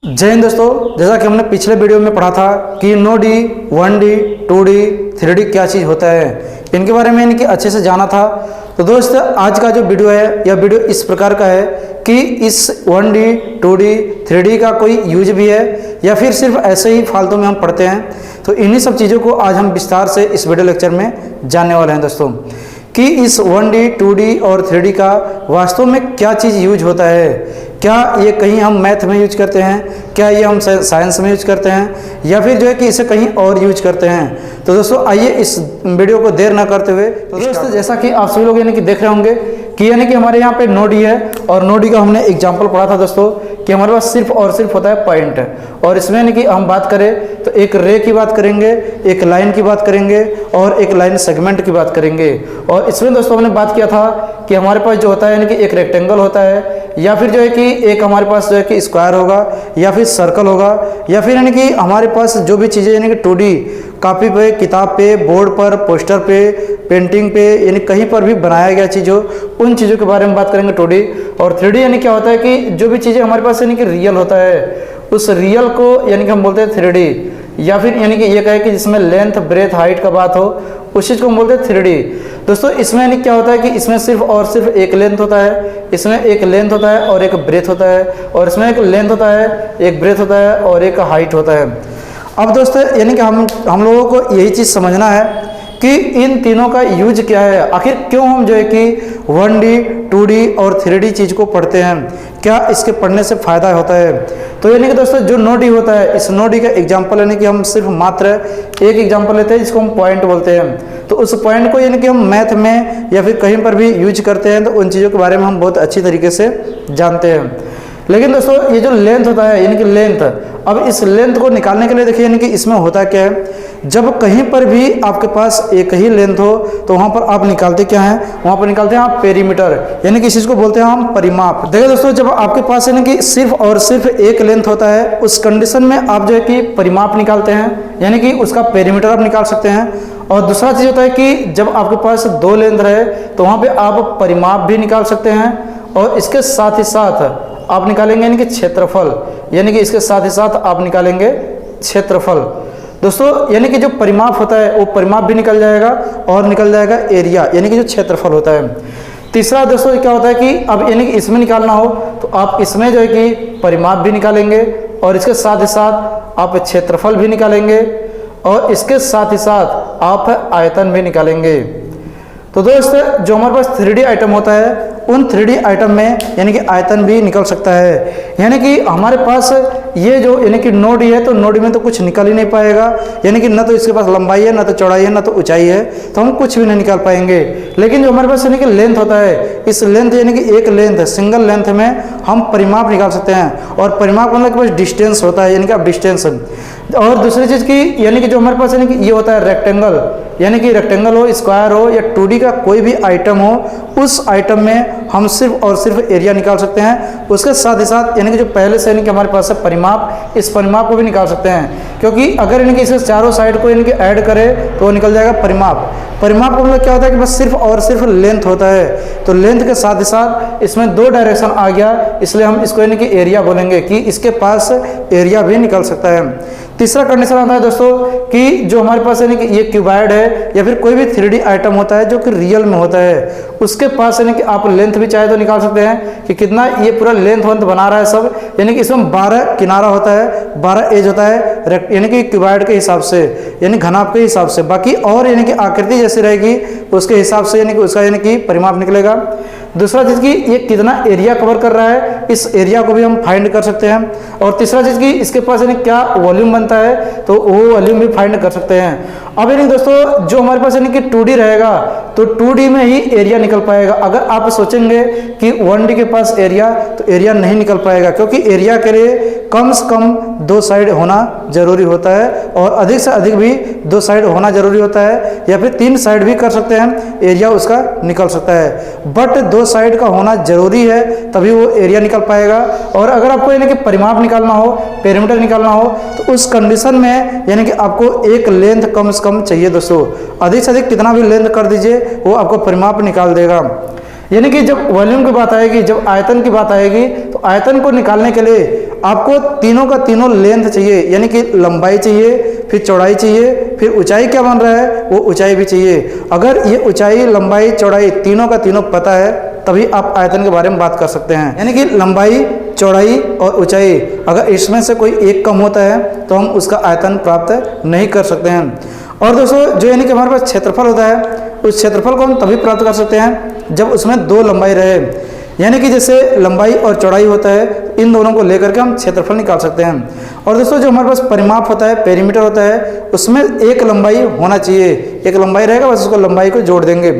जय हिंद दोस्तों, जैसा कि हमने पिछले वीडियो में पढ़ा था कि no D, 1D, 2D, 3D क्या चीज़ होता है, इनके बारे में इनकी अच्छे से जाना था। तो दोस्त आज का जो वीडियो है यह वीडियो इस प्रकार का है कि इस 1D, 2D, 3D का कोई यूज भी है या फिर सिर्फ ऐसे ही फालतू में हम पढ़ते हैं। तो इन्हीं सब चीज़ों को आज हम विस्तार से इस वीडियो लेक्चर में जानने वाले हैं दोस्तों, कि इस 1D, 2D और 3D का वास्तव में क्या चीज़ यूज होता है। क्या ये कहीं हम मैथ में यूज करते हैं, क्या ये हम साइंस में यूज करते हैं, या फिर जो है कि इसे कहीं और यूज करते हैं। तो दोस्तों आइए इस वीडियो को देर ना करते हुए, तो दोस्तों जैसा कि आप सभी लोग यानी कि देख रहे होंगे कि यानी कि हमारे यहाँ पे नो डी है, और नो डी का हमने एग्जाम्पल पढ़ा था दोस्तों कि हमारे पास सिर्फ और सिर्फ होता है पॉइंट। और इसमें यानी कि हम बात करें तो एक रे की बात करेंगे, एक लाइन की बात करेंगे और एक लाइन सेगमेंट की बात करेंगे। और इसमें दोस्तों हमने बात किया था कि हमारे पास जो होता है यानी कि एक रेक्टेंगल होता है, या फिर जो है कि एक हमारे पास जो है कि स्क्वायर होगा, या फिर सर्कल होगा, या फिर यानी कि हमारे पास जो भी चीज़ें यानी कि 2D कॉपी पे, किताब पे, बोर्ड पर, पोस्टर पे, पेंटिंग पे, यानी कहीं पर भी बनाया गया चीज़ हो, उन चीज़ों के बारे में बात करेंगे 2D। और 3D यानी क्या होता है कि जो भी चीज़ें हमारे पास यानी कि रियल होता है, उस रियल को यानी कि हम बोलते हैं 3D। या फिर यानी कि ये कहे कि जिसमें लेंथ, ब्रेथ, हाइट का बात हो, उस चीज़ को हम बोलते हैं 3D। दोस्तों इसमें यानी क्या होता है कि इसमें सिर्फ और सिर्फ एक लेंथ होता है, इसमें एक लेंथ होता है और एक ब्रेथ होता है, और इसमें एक लेंथ होता है, एक ब्रेथ होता है और एक हाइट होता है। अब दोस्तों यानी कि हम लोगों को यही चीज़ समझना है कि इन तीनों का यूज क्या है, आखिर क्यों हम जो है कि 1D, 2D और 3D चीज़ को पढ़ते हैं, क्या इसके पढ़ने से फ़ायदा होता है। तो यानी कि दोस्तों जो नो डी होता है, इस नो डी का एग्जाम्पल यानी कि हम सिर्फ मात्र एक एग्जाम्पल लेते हैं जिसको हम पॉइंट बोलते हैं। तो उस पॉइंट को यानी कि हम मैथ में या फिर कहीं पर भी यूज करते हैं, तो उन चीज़ों के बारे में हम बहुत अच्छी तरीके से जानते हैं। लेकिन दोस्तों ये जो लेंथ होता है यानी कि लेंथ, अब इस लेंथ को निकालने के लिए देखिए यानी कि इसमें होता क्या है, जब कहीं पर भी आपके पास एक ही लेंथ हो तो वहाँ पर आप निकालते क्या हैं, वहाँ पर निकालते हैं आप पेरीमीटर, यानी कि इस चीज़ को बोलते हैं हम परिमाप। देखिए दोस्तों जब आपके पास यानी कि सिर्फ और सिर्फ एक लेंथ होता है, उस कंडीशन में आप जो है कि परिमाप निकालते हैं, यानी कि उसका पेरीमीटर आप निकाल सकते हैं। और दूसरा चीज़ होता है कि जब आपके पास दो लेंथ रहे तो वहाँ पर आप परिमाप भी निकाल सकते हैं, और इसके साथ ही साथ आप निकालेंगे यानी कि क्षेत्रफल, यानी कि इसके साथ ही साथ आप निकालेंगे क्षेत्रफल। दोस्तों यानी कि जो परिमाप होता है वो परिमाप भी निकल जाएगा, और निकल जाएगा एरिया, यानी कि जो क्षेत्रफल होता है। तीसरा दोस्तों क्या होता है कि अब यानी कि इसमें निकालना हो तो आप इसमें जो है कि परिमाप भी निकालेंगे, और इसके साथ ही साथ आप क्षेत्रफल भी निकालेंगे, और इसके साथ ही साथ आप आयतन भी निकालेंगे। तो दोस्त जो हमारे पास 3D आइटम होता है, उन 3D आइटम में यानी कि आयतन भी निकल सकता है। यानी कि हमारे पास ये जो यानी कि नो डी है, तो नो डी में तो कुछ निकल ही नहीं पाएगा, यानी कि ना तो इसके पास लंबाई है, ना तो चौड़ाई है, ना तो ऊंचाई है, तो हम कुछ भी नहीं निकाल पाएंगे। लेकिन जो हमारे पास यानी कि लेंथ होता है, इस लेंथ यानी कि एक लेंथ, सिंगल लेंथ में हम परिमाप निकाल सकते हैं, और परिमाप मतलब के पास डिस्टेंस होता है, यानी कि अब डिस्टेंस। और दूसरी चीज़ की यानी कि जो हमारे पास यानी कि ये होता है रेक्टेंगल, यानी कि रेक्टेंगल हो, स्क्वायर हो, या 2D का कोई भी आइटम हो, उस आइटम में हम सिर्फ और सिर्फ एरिया निकाल सकते हैं। उसके साथ ही साथ यानी कि जो पहले से यानी कि हमारे पास है परिमाप, इस परिमाप को भी निकाल सकते हैं, क्योंकि अगर यानी कि इसके चारों साइड को यानी कि ऐड करें तो निकल जाएगा परिमाप। परिमाप का मतलब क्या होता है कि बस सिर्फ और सिर्फ लेंथ होता है, तो लेंथ के साथ ही साथ इसमें दो डायरेक्शन आ गया, इसलिए हम इसको यानी कि एरिया बोलेंगे कि इसके पास एरिया भी निकल सकता है। तीसरा कंडीशन आता है दोस्तों कि जो हमारे पास यानी कि ये क्यूबाइड है, या फिर कोई भी 3D आइटम होता है जो कि रियल में होता है, उसके पास यानी कि आप लेंथ भी चाहे तो निकाल सकते हैं कि कितना ये पूरा लेंथ वंथ बना रहा है सब, यानी कि इसमें 12 किनारा होता है, 12 एज होता है, यानी कि क्यूबाइड के हिसाब से, यानी घनाभ के हिसाब से। बाकी और यानी कि आकृति जैसी रहेगी उसके हिसाब से यानी कि उसका यानी कि परिमाप निकलेगा। दूसरा चीज़ की ये कितना एरिया कवर कर रहा है, इस एरिया को भी हम फाइंड कर सकते हैं। और तीसरा चीज़ की इसके पास यानी क्या वॉल्यूम बनता है, तो वो वॉल्यूम भी फाइंड कर सकते हैं। अब यानी दोस्तों जो हमारे पास यानी कि 2D रहेगा, तो 2D में ही एरिया निकल पाएगा। अगर आप सोचेंगे कि 1D के पास एरिया, तो एरिया नहीं निकल पाएगा, क्योंकि एरिया के लिए कम से कम दो साइड होना जरूरी होता है, और अधिक से अधिक भी दो साइड होना जरूरी होता है, या फिर 3 साइड भी कर सकते हैं, एरिया उसका निकल सकता है। बट 2 साइड का होना जरूरी है, तभी वो एरिया निकल पाएगा। और अगर आपको यानी कि परिमाप निकालना हो, पेरीमीटर निकालना हो, तो उस कंडीशन में यानी कि आपको एक लेंथ कम से कम चाहिए दोस्तों। अधिक से अधिक कितना भी लेंथ कर दीजिए, वो आपको परिमाप निकाल देगा। यानी कि जब वॉल्यूम की बात आएगी, जब आयतन की बात आएगी, तो आयतन को निकालने के लिए आपको तीनों का तीनों लेंथ चाहिए, यानी कि लंबाई चाहिए, फिर चौड़ाई चाहिए, फिर ऊंचाई क्या बन रहा है वो ऊंचाई भी चाहिए। अगर ये ऊंचाई, लंबाई, चौड़ाई तीनों का तीनों पता है तभी आप आयतन के बारे में बात कर सकते हैं। यानी कि लंबाई, चौड़ाई और ऊंचाई अगर इसमें से कोई एक कम होता है तो हम उसका आयतन प्राप्त नहीं कर सकते हैं। और दोस्तों जो यानी कि हमारे पास क्षेत्रफल होता है, उस क्षेत्रफल को हम तभी प्राप्त कर सकते हैं जब उसमें दो लंबाई रहे। यानी कि जैसे लंबाई और चौड़ाई होता है, इन दोनों को लेकर के हम क्षेत्रफल निकाल सकते हैं। और दोस्तों जो हमारे पास परिमाप होता है, पेरीमीटर होता है, उसमें एक लंबाई होना चाहिए, एक लंबाई रहेगा, बस उसको लंबाई को जोड़ देंगे।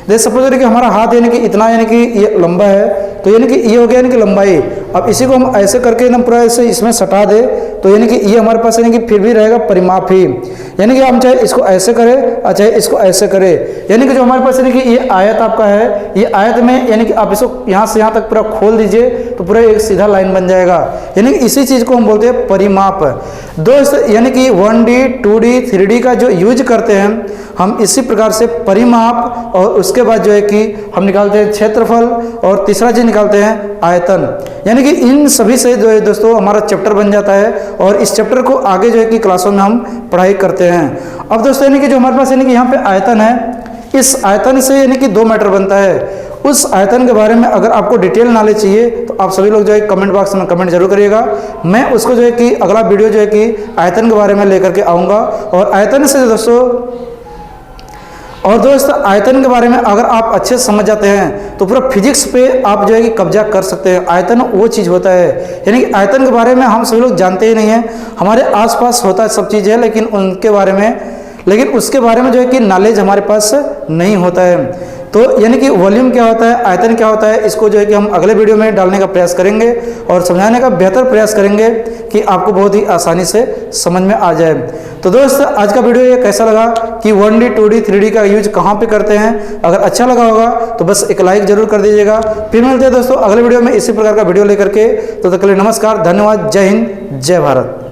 जैसे सपोज करें कि हमारा हाथ यानी कि इतना, यानी कि ये लंबा है, तो यानी कि ये हो गया यानी कि लंबाई। अब इसी को हम ऐसे करके एकदम पूरा ऐसे इसमें सटा दे तो यानी कि ये हमारे पास यानी कि फिर भी रहेगा परिमाप ही। यानी कि हम चाहे इसको ऐसे करें और चाहे इसको ऐसे करें, यानी कि जो हमारे पास यानी कि ये आयत आपका है, ये आयत में यानी कि आप इसको यहाँ से यहाँ तक पूरा खोल दीजिए तो पूरा एक सीधा लाइन बन जाएगा। यानी कि इसी चीज़ को हम बोलते हैं परिमाप। दोस्त यानी कि 1D, 2D, 3D का जो यूज करते हैं हम इसी प्रकार से परिमाप, और उसके बाद जो है कि हम निकालते हैं क्षेत्रफल, और तीसरा चीज निकालते हैं आयतन। यानी कि इन सभी से जो है दोस्तों हमारा चैप्टर बन जाता है, और इस चैप्टर को आगे जो है कि क्लासों में हम पढ़ाई करते हैं। अब दोस्तों यानी कि जो हमारे पास यानी कि यहाँ पे आयतन है, इस आयतन से यानी कि 2 मीटर बनता है। उस आयतन के बारे में अगर आपको डिटेल नॉलेज चाहिए तो आप सभी लोग जो है कमेंट बॉक्स में कमेंट जरूर करिएगा। मैं उसको जो है कि अगला वीडियो जो है कि आयतन के बारे में लेकर के आऊँगा। और आयतन से दोस्त आयतन के बारे में अगर आप अच्छे से समझ जाते हैं तो पूरा फिजिक्स पे आप जो है कि कब्जा कर सकते हैं। आयतन वो चीज़ होता है, यानी कि आयतन के बारे में हम सभी लोग जानते ही नहीं हैं। हमारे आसपास होता है सब चीज़ है, लेकिन उसके बारे में जो है कि नॉलेज हमारे पास नहीं होता है। तो यानी कि वॉल्यूम क्या होता है, आयतन क्या होता है, इसको जो है कि हम अगले वीडियो में डालने का प्रयास करेंगे और समझाने का बेहतर प्रयास करेंगे कि आपको बहुत ही आसानी से समझ में आ जाए। तो दोस्त आज का वीडियो ये कैसा लगा कि 1D, 2D, 3D का यूज कहाँ पे करते हैं, अगर अच्छा लगा होगा तो बस एक लाइक जरूर कर दीजिएगा। फिर मिलते हैं दोस्तों अगले वीडियो में इसी प्रकार का वीडियो लेकर के। तो तक के लिए नमस्कार, धन्यवाद, जय हिंद, जय भारत।